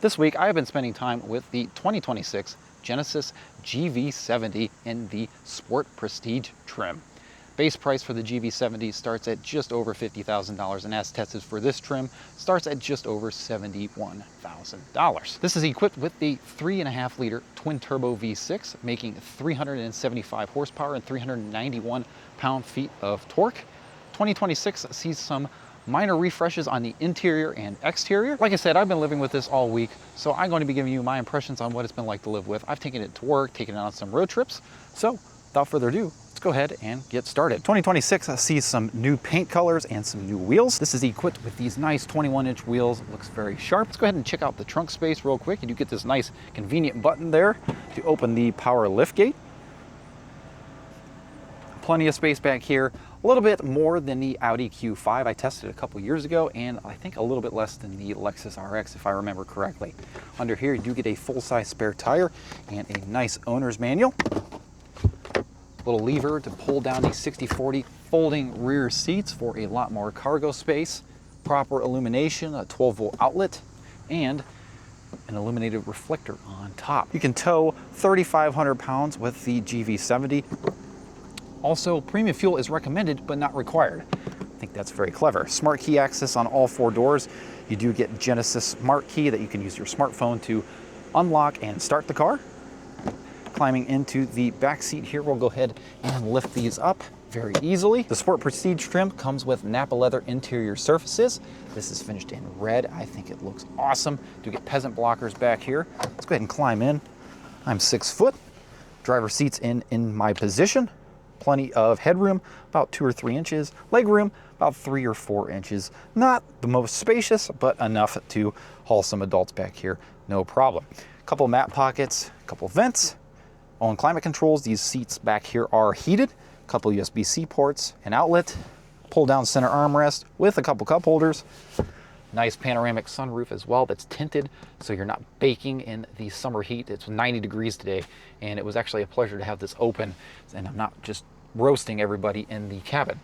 This week, I have been spending time with the 2026 Genesis GV70 in the Sport Prestige trim. Base price for the GV70 starts at just over $50,000, and as tested for this trim, starts at just over $71,000. This is equipped with the 3.5-liter twin-turbo V6, making 375 horsepower and 391 pound-feet of torque. 2026 sees some minor refreshes on the interior and exterior. Like I said, I've been living with this all week, so I'm going to be giving you my impressions on what it's been like to live with. I've taken it to work, taken it on some road trips. So without further ado, let's go ahead and get started. 2026 sees some new paint colors and some new wheels. This is equipped with these nice 21-inch wheels. It looks very sharp. Let's go ahead and check out the trunk space real quick. You do get this nice convenient button there to open the power lift gate. Plenty of space back here. A little bit more than the Audi Q5 I tested a couple years ago, and I think a little bit less than the Lexus RX if I remember correctly. Under here you do get a full-size spare tire and a nice owner's manual. Little lever to pull down the 60/40 folding rear seats for a lot more cargo space. Proper illumination, a 12-volt outlet, and an illuminated reflector on top. You can tow 3,500 pounds with the GV70. Also, premium fuel is recommended but not required. I think that's very clever. Smart key access on all 4 doors. You do get Genesis Smart Key that you can use your smartphone to unlock and start the car. Climbing into the back seat here, we'll go ahead and lift these up very easily. The Sport Prestige trim comes with Nappa leather interior surfaces. This is finished in red. I think it looks awesome. Do get peasant blockers back here. Let's go ahead and climb in. I'm 6 foot. Driver seat's in my position. Plenty of headroom, about 2 or 3 inches. Legroom, about 3 or 4 inches. Not the most spacious, but enough to haul some adults back here, no problem. Couple mat pockets, couple vents. On climate controls, these seats back here are heated. Couple USB-C ports, an outlet, pull down center armrest with a couple cup holders. Nice panoramic sunroof as well that's tinted, so you're not baking in the summer heat. It's 90 degrees today, and it was actually a pleasure to have this open, and I'm not just roasting everybody in the cabin.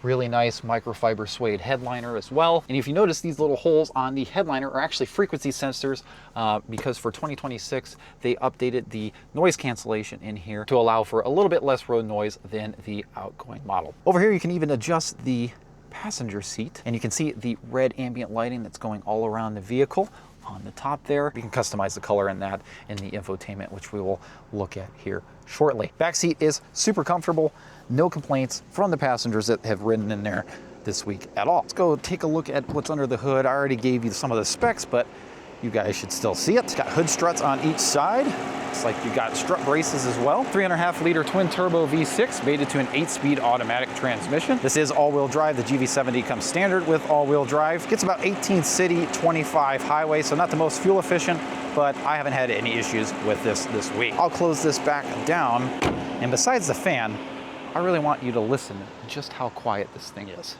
Really nice microfiber suede headliner as well. And if you notice, these little holes on the headliner are actually frequency sensors because for 2026, they updated the noise cancellation in here to allow for a little bit less road noise than the outgoing model. Over here, you can even adjust the passenger seat, and you can see the red ambient lighting that's going all around the vehicle on the top there. You can customize the color in that in the infotainment, which we will look at here shortly. Back seat is super comfortable. No complaints from the passengers that have ridden in there this week at all. Let's go take a look at what's under the hood. I already gave you some of the specs, but you guys should still see it. It's got hood struts on each side. Looks like you got strut braces as well. 3.5-liter twin-turbo V6 mated to an 8-speed automatic transmission. This is all-wheel drive. The GV70 comes standard with all-wheel drive. Gets about 18 city, 25 highway, so not the most fuel efficient, but I haven't had any issues with this week. I'll close this back down, and besides the fan, I really want you to listen just how quiet this thing is.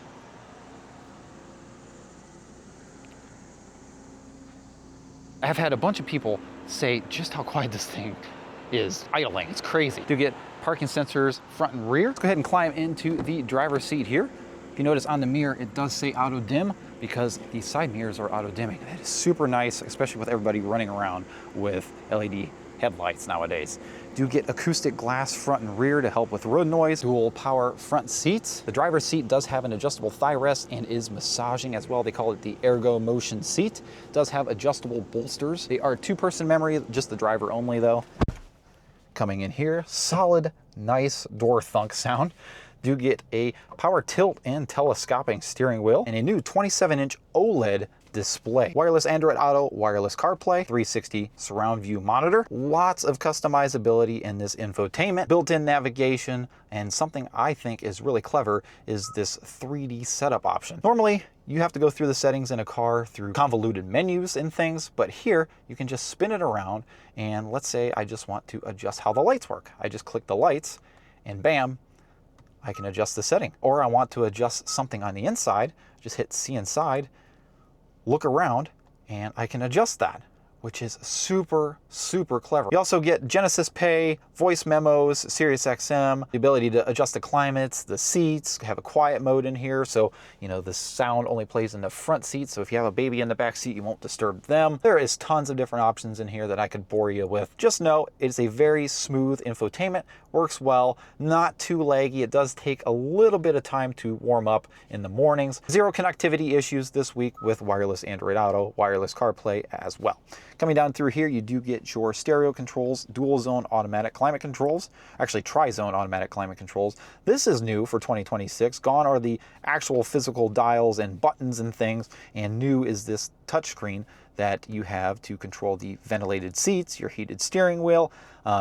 I've had a bunch of people say just how quiet this thing is idling. It's crazy. Do get parking sensors front and rear. Let's go ahead and climb into the driver's seat here. If you notice on the mirror, it does say auto dim because the side mirrors are auto dimming. That is super nice, especially with everybody running around with LED headlights nowadays. Do get acoustic glass front and rear to help with road noise. Dual power front seats. The driver's seat does have an adjustable thigh rest and is massaging as well. They call it the Ergo Motion seat. It does have adjustable bolsters. They are 2-person memory, just the driver only though. Coming in here, solid, nice door thunk sound. Do get a power tilt and telescoping steering wheel and a new 27-inch OLED display. Wireless Android Auto, wireless CarPlay, 360 surround view monitor. Lots of customizability in this infotainment, built-in navigation, and something I think is really clever is this 3D setup option. Normally, you have to go through the settings in a car through convoluted menus and things, but here you can just spin it around, and let's say I just want to adjust how the lights work. I just click the lights and bam, I can adjust the setting. Or I want to adjust something on the inside, just hit C inside, look around, and I can adjust that. which is super, super clever. You also get Genesis Pay, voice memos, Sirius XM, the ability to adjust the climates, the seats, have a quiet mode in here. So, you know, the sound only plays in the front seat. So if you have a baby in the back seat, you won't disturb them. There is tons of different options in here that I could bore you with. Just know it's a very smooth infotainment, works well, not too laggy. It does take a little bit of time to warm up in the mornings. Zero connectivity issues this week with wireless Android Auto, wireless CarPlay as well. Coming down through here, you do get your stereo controls, dual zone automatic climate controls, actually tri-zone automatic climate controls. This is new for 2026. Gone are the actual physical dials and buttons and things, and new is this touchscreen that you have to control the ventilated seats, your heated steering wheel.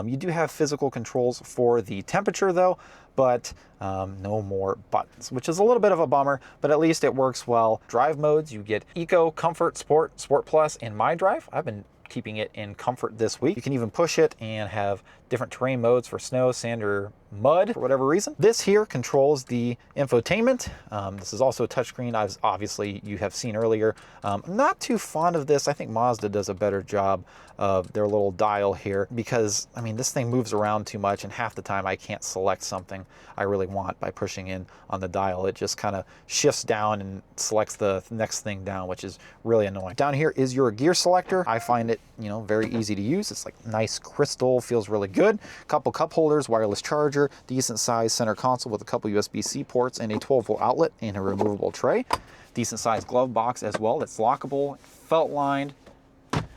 You do have physical controls for the temperature though, but no more buttons, which is a little bit of a bummer, but at least it works well. Drive modes, you get Eco, Comfort, Sport, Sport Plus, and My Drive. I've been keeping it in Comfort this week. You can even push it and have different terrain modes for snow, sand, or mud for whatever reason. This here controls the infotainment. This is also a touchscreen, as obviously you have seen earlier. I'm not too fond of this. I think Mazda does a better job of their little dial here because, I mean, this thing moves around too much and half the time I can't select something I really want by pushing in on the dial. It just kind of shifts down and selects the next thing down, which is really annoying. Down here is your gear selector. I find it, you know, very easy to use. It's like nice crystal, feels really good. Couple cup holders, wireless charger, decent size center console with a couple USB-C ports and a 12-volt outlet and a removable tray. Decent sized glove box as well that's lockable, felt lined,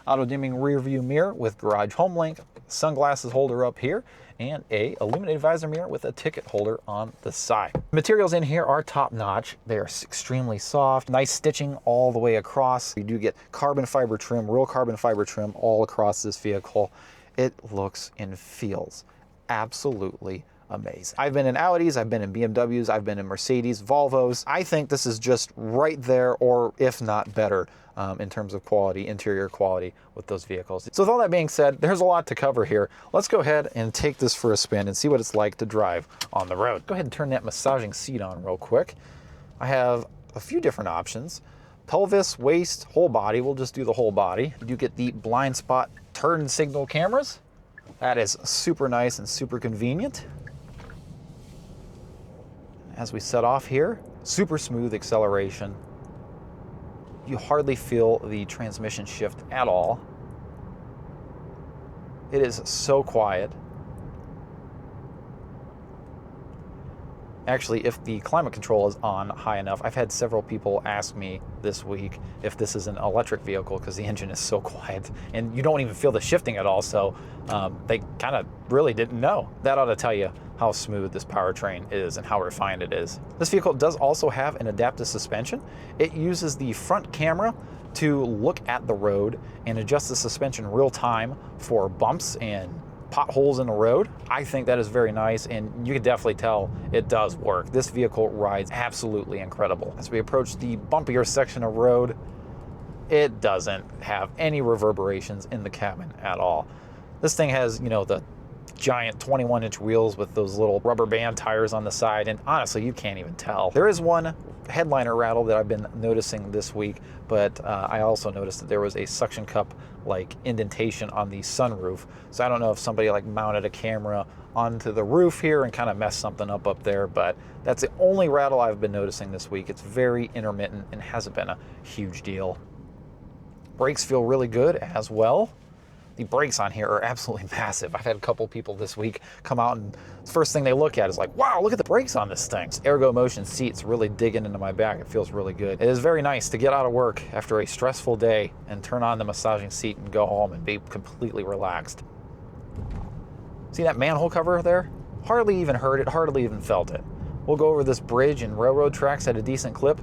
auto dimming rear view mirror with garage home link, sunglasses holder up here, and a illuminated visor mirror with a ticket holder on the side. Materials in here are top notch. They are extremely soft, nice stitching all the way across. You do get carbon fiber trim, real carbon fiber trim all across this vehicle. It looks and feels absolutely amazing. I've been in Audis, I've been in BMWs, I've been in Mercedes, Volvos. I think this is just right there, or if not better, in terms of quality, interior quality with those vehicles. So with all that being said, there's a lot to cover here. Let's go ahead and take this for a spin and see what it's like to drive on the road. Go ahead and turn that massaging seat on real quick. I have a few different options. Pelvis, waist, whole body. We'll just do the whole body. You do get the blind spot turn signal cameras. That is super nice and super convenient. As we set off here, super smooth acceleration. You hardly feel the transmission shift at all. It is so quiet. Actually, if the climate control is on high enough, I've had several people ask me this week if this is an electric vehicle because the engine is so quiet and you don't even feel the shifting at all. So they kind of really didn't know. That ought to tell you how smooth this powertrain is and how refined it is. This vehicle does also have an adaptive suspension. It uses the front camera to look at the road and adjust the suspension real time for bumps and potholes in the road. I think that is very nice, and you can definitely tell it does work. This vehicle rides absolutely incredible. As we approach the bumpier section of road, it doesn't have any reverberations in the cabin at all. This thing has, you know, the giant 21-inch wheels with those little rubber band tires on the side, and honestly, you can't even tell. There is one headliner rattle that I've been noticing this week, but I also noticed that there was a suction cup like indentation on the sunroof. So I don't know if somebody like mounted a camera onto the roof here and kind of messed something up there, but that's the only rattle I've been noticing this week. It's very intermittent and hasn't been a huge deal. Brakes feel really good as well. The brakes on here are absolutely massive. I've had a couple people this week come out and the first thing they look at is like, wow, look at the brakes on this thing. Ergo Motion seats really digging into my back. It feels really good. It is very nice to get out of work after a stressful day and turn on the massaging seat and go home and be completely relaxed. See that manhole cover there? Hardly even heard it, hardly even felt it. We'll go over this bridge and railroad tracks at a decent clip.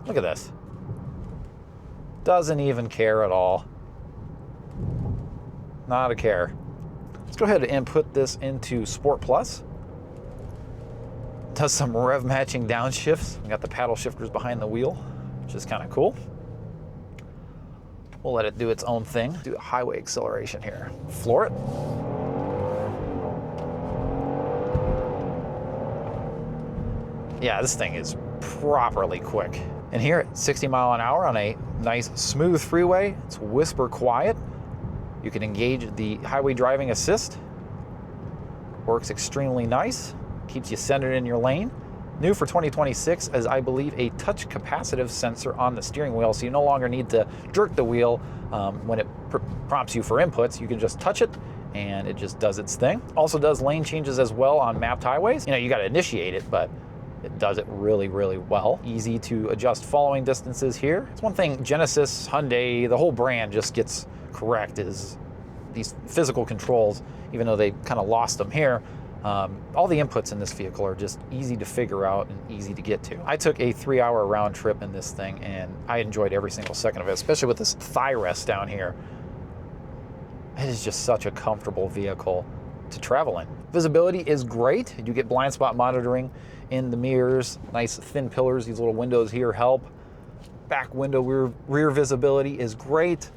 Look at this. Doesn't even care at all. Not a care. Let's go ahead and put this into Sport Plus. Does some rev matching downshifts. We got the paddle shifters behind the wheel, which is kind of cool. We'll let it do its own thing. Do a highway acceleration here. Floor it. Yeah, this thing is properly quick. And here at 60 mile an hour on a nice smooth freeway, it's whisper quiet. You can engage the highway driving assist. Works extremely nice, keeps you centered in your lane. New for 2026 is, I believe, a touch capacitive sensor on the steering wheel, so you no longer need to jerk the wheel when it prompts you for inputs. You can just touch it and it just does its thing. Also does lane changes as well on mapped highways. You know, you got to initiate it, but it does it really, really well. Easy to adjust following distances here. It's one thing Genesis, Hyundai, the whole brand just gets correct is these physical controls, even though they kind of lost them here. All the inputs in this vehicle are just easy to figure out and easy to get to. I took a 3-hour round trip in this thing and I enjoyed every single second of it, especially with this thigh rest down here. It is just such a comfortable vehicle to travel in. Visibility is great. You get blind spot monitoring in the mirrors, nice thin pillars. These little windows here help. Back window rear visibility is great.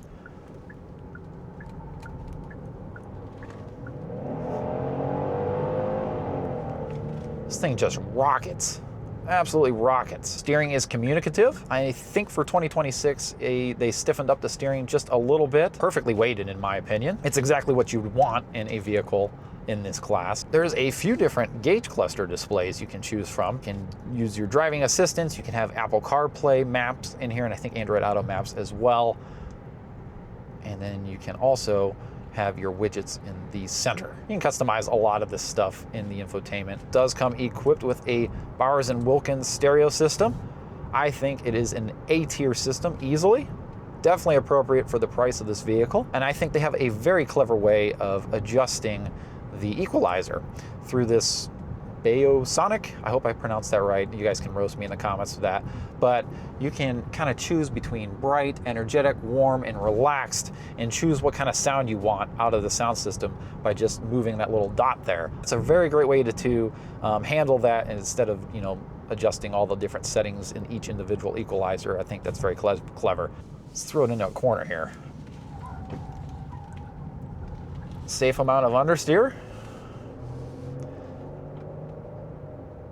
This thing just rockets, absolutely rockets. Steering is communicative. I think for 2026, they stiffened up the steering just a little bit. Perfectly weighted in my opinion. It's exactly what you would want in a vehicle in this class. There's a few different gauge cluster displays you can choose from. You can use your driving assistance, you can have Apple CarPlay maps in here, and I think Android Auto maps as well. And then you can also have your widgets in the center. You can customize a lot of this stuff in the infotainment. It does come equipped with a Bowers & Wilkins stereo system. I think it is an A-tier system easily. Definitely appropriate for the price of this vehicle. And I think they have a very clever way of adjusting the equalizer through this Biosonic. I hope I pronounced that right. You guys can roast me in the comments for that. But you can kind of choose between bright, energetic, warm, and relaxed, and choose what kind of sound you want out of the sound system by just moving that little dot there. It's a very great way to handle that, instead of, you know, adjusting all the different settings in each individual equalizer. I think that's very clever. Let's throw it into a corner here. Safe amount of understeer.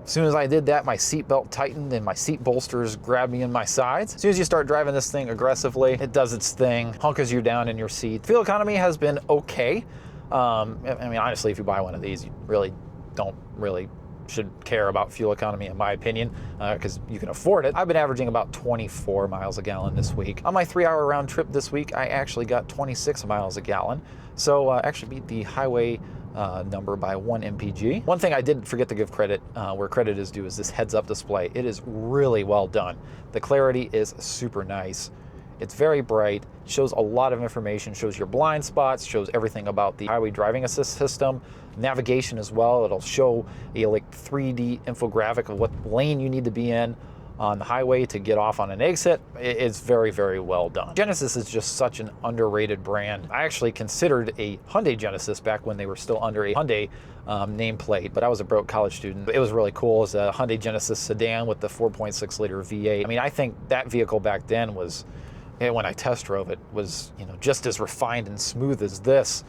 As soon as I did that, my seatbelt tightened and my seat bolsters grabbed me in my sides. As soon as you start driving this thing aggressively, it does its thing, hunkers you down in your seat. Fuel economy has been okay. I mean, honestly, if you buy one of these, you really should care about fuel economy, in my opinion, because you can afford it. I've been averaging about 24 miles a gallon this week. On my 3-hour round trip this week, I actually got 26 miles a gallon. So actually beat the highway number by 1 mpg. One thing I did forget to give credit, where credit is due, is this heads-up display. It is really well done. The clarity is super nice. It's very bright, shows a lot of information, shows your blind spots, shows everything about the highway driving assist system, navigation as well. It'll show a like 3D infographic of what lane you need to be in on the highway to get off on an exit. It's very, very well done. Genesis is just such an underrated brand. I actually considered a Hyundai Genesis back when they were still under a Hyundai nameplate, but I was a broke college student. It was really cool. It was a Hyundai Genesis sedan with the 4.6 liter V8. I mean, I think that vehicle back then was, when I test drove it, was, you know, just as refined and smooth as this.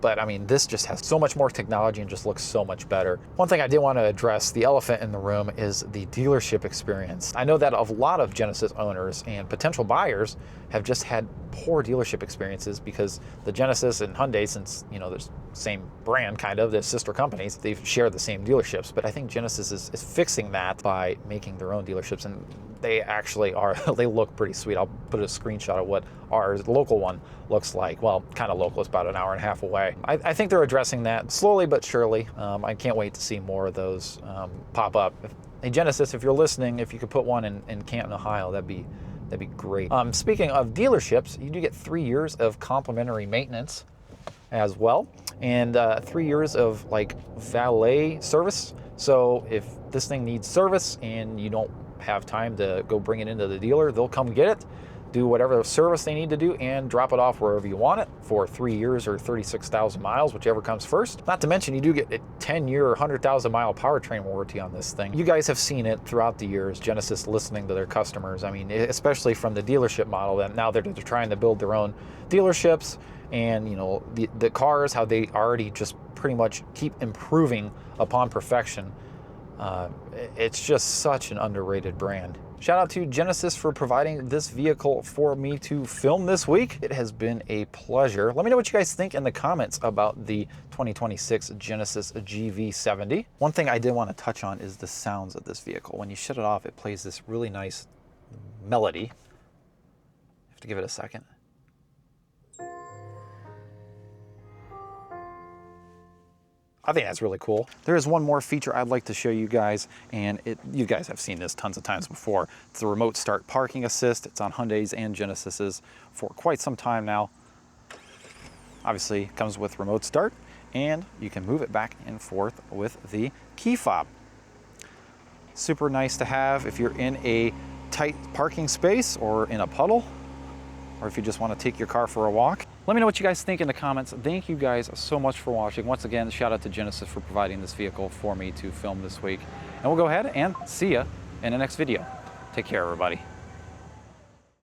But I mean, this just has so much more technology and just looks so much better. One thing I did want to address, the elephant in the room, is the dealership experience. I know that a lot of Genesis owners and potential buyers have just had poor dealership experiences because the Genesis and Hyundai, since, you know, they're the same brand, kind of, they're sister companies, they share the same dealerships. But I think Genesis is fixing that by making their own dealerships, and they actually are, they look pretty sweet. I'll put a screenshot of what our local one looks like. Well, kind of local, it's about an hour and a half away. I think they're addressing that slowly but surely. I can't wait to see more of those pop up. Hey Genesis, if you're listening, if you could put one in Canton, Ohio, that'd be great. Speaking of dealerships, you do get 3 years of complimentary maintenance as well, and 3 years of like valet service. So if this thing needs service and you don't have time to go bring it into the dealer, they'll come get it, do whatever service they need to do, and drop it off wherever you want it for 3 years or 36,000 miles, whichever comes first. Not to mention, you do get a 10-year or 100,000 mile powertrain warranty on this thing. You guys have seen it throughout the years, Genesis listening to their customers. I mean, especially from the dealership model, that now they're trying to build their own dealerships, and you know, the cars, how they already just pretty much keep improving upon perfection. It's just such an underrated brand. Shout out to Genesis for providing this vehicle for me to film this week. It has been a pleasure. Let me know what you guys think in the comments about the 2026 Genesis GV70. One thing I did want to touch on is the sounds of this vehicle. When you shut it off, it plays this really nice melody. You have to give it a second. I think that's really cool. There is one more feature I'd like to show you guys, and you guys have seen this tons of times before. It's the remote start parking assist. It's on Hyundais and Genesises for quite some time now. Obviously, it comes with remote start, and you can move it back and forth with the key fob. Super nice to have if you're in a tight parking space or in a puddle, or if you just want to take your car for a walk. Let me know what you guys think in the comments. Thank you guys so much for watching. Once again, shout out to Genesis for providing this vehicle for me to film this week. And we'll go ahead and see ya in the next video. Take care, everybody.